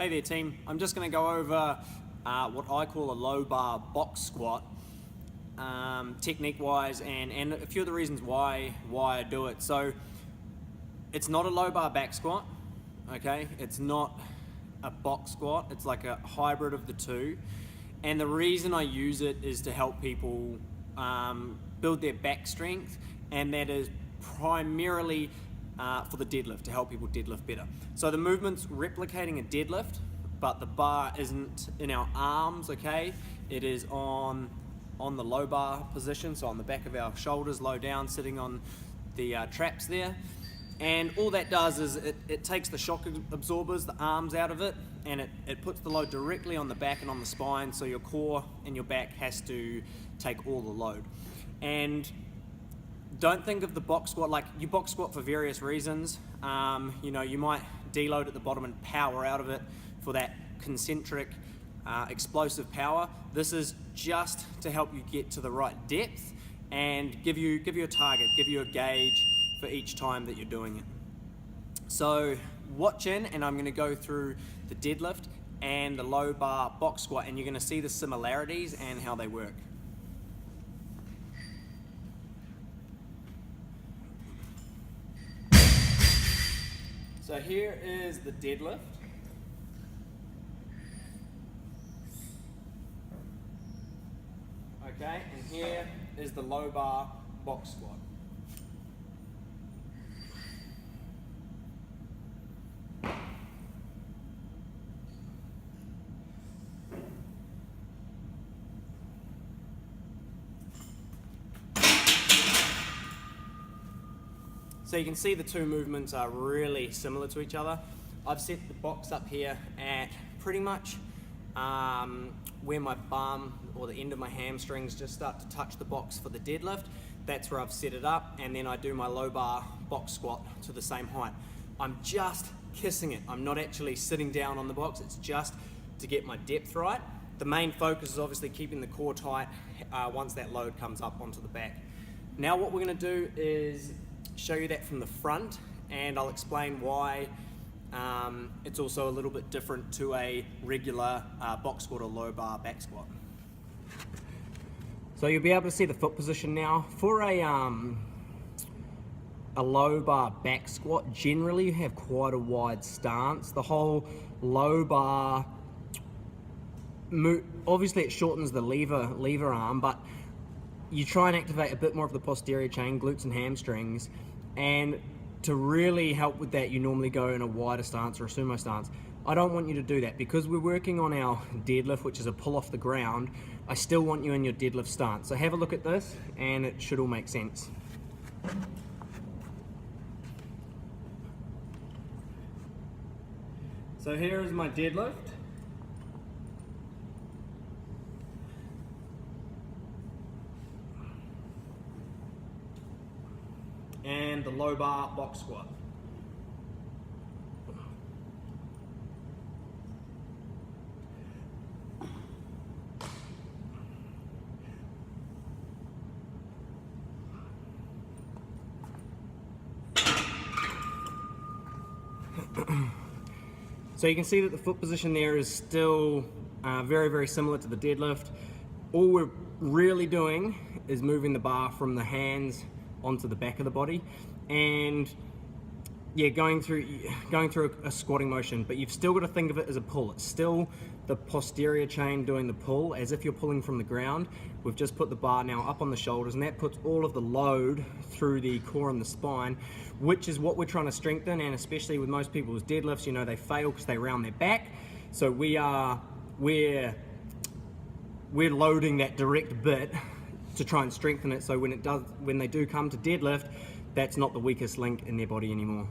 Hey there team, I'm just going to go over what I call a low bar box squat technique wise and a few of the reasons why I do it. So it's not a low bar back squat, okay? It's not a box squat, it's like a hybrid of the two. And the reason I use it is to help people build their back strength, and that is primarily for the deadlift, to help people deadlift better. So the movement's replicating a deadlift, but the bar isn't in our arms, okay? It is on the low bar position, so on the back of our shoulders, low down, sitting on the traps there. And all that does is it takes the shock absorbers, the arms out of it, and it puts the load directly on the back and on the spine, so your core and your back has to take all the load. And don't think of the box squat like you box squat for various reasons. You know, you might deload at the bottom and power out of it for that concentric explosive power. This is just to help you get to the right depth and give you a target, give you a gauge for each time that you're doing it. So watch in, and I'm going to go through the deadlift and the low bar box squat, and you're going to see the similarities and how they work. So here is the deadlift. Okay, and here is the low bar box squat. So you can see the two movements are really similar to each other. I've set the box up here at pretty much where my bum or the end of my hamstrings just start to touch the box for the deadlift. That's where I've set it up, and then I do my low bar box squat to the same height. I'm just kissing it. I'm not actually sitting down on the box. It's just to get my depth right. The main focus is obviously keeping the core tight once that load comes up onto the back. Now what we're going to do is show you that from the front, and I'll explain why it's also a little bit different to a regular box squat or low bar back squat. So you'll be able to see the foot position now. For a low bar back squat, generally you have quite a wide stance. The whole low bar, obviously it shortens the lever arm, but you try and activate a bit more of the posterior chain, glutes and hamstrings, and to really help with that, you normally go in a wider stance or a sumo stance. I don't want you to do that because we're working on our deadlift, which is a pull off the ground. I still want you in your deadlift stance. So have a look at this, and it should all make sense. So here is my deadlift. And the low bar box squat. So you can see that the foot position there is still very similar to the deadlift. All we're really doing is moving the bar from the hands onto the back of the body, and yeah, going through a squatting motion, but you've still got to think of it as a pull. It's still the posterior chain doing the pull as if you're pulling from the ground. We've just put the bar now up on the shoulders, and that puts all of the load through the core and the spine, which is what we're trying to strengthen. And especially with most people's deadlifts, you know, they fail because they round their back. So we're loading that direct bit to try and strengthen it, so when they do come to deadlift, that's not the weakest link in their body anymore.